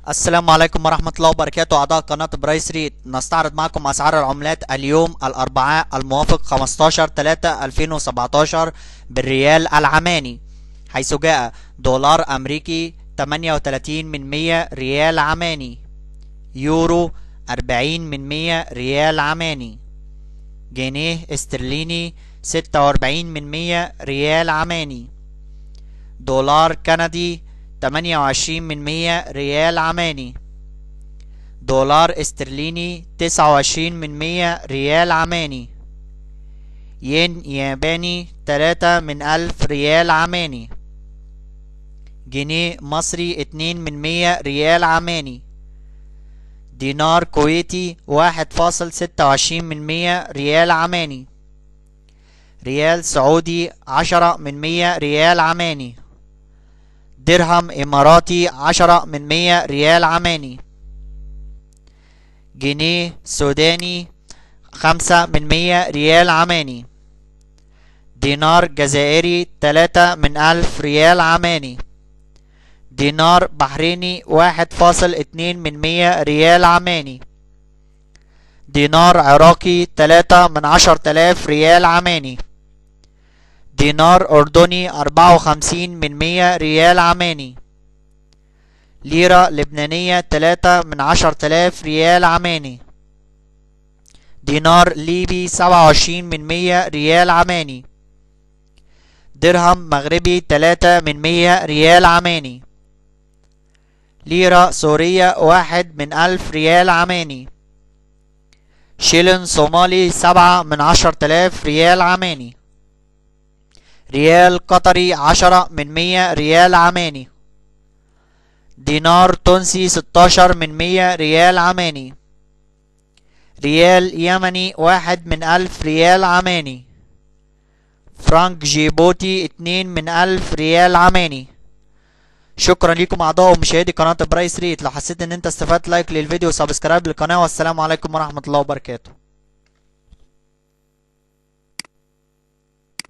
السلام عليكم ورحمة الله وبركاته. أعضاء قناة برايس ريت، نستعرض معكم أسعار العملات اليوم الأربعاء الموافق 15/3/2017 بالريال العماني، حيث جاء دولار أمريكي 38 ريال عماني، يورو 40 ريال عماني، جنيه استرليني 46 ريال عماني، دولار كندي 28 ريال عماني، دولار استرليني 29 ريال عماني، ين ياباني 3 ريال عماني، جنيه مصري 2 ريال عماني، دينار كويتي 1.26 ريال عماني، ريال سعودي 10 ريال عماني، درهم إماراتي 10 ريال عماني، جنيه سوداني 5 ريال عماني، دينار جزائري 3 ريال عماني، دينار بحريني 1.2 ريال عماني، دينار عراقي 3 ريال عماني، دينار أردني 54 ريال عماني، ليرة لبنانية 3 ريال عماني، دينار ليبي 27 ريال عماني، درهم مغربي 3 ريال عماني، ليرة سورية 1 ريال عماني، شيلن صومالي 7 ريال عماني، ريال قطري 10 ريال عماني، دينار تونسي 16 ريال عماني، ريال يمني 1 ريال عماني، فرانك جيبوتي 2 ريال عماني. شكرا لكم أعضاء ومشاهدي قناة برايس ريت. لو حسيت ان انت استفدت لايك للفيديو وسبسكرايب للقناة، والسلام عليكم ورحمة الله وبركاته.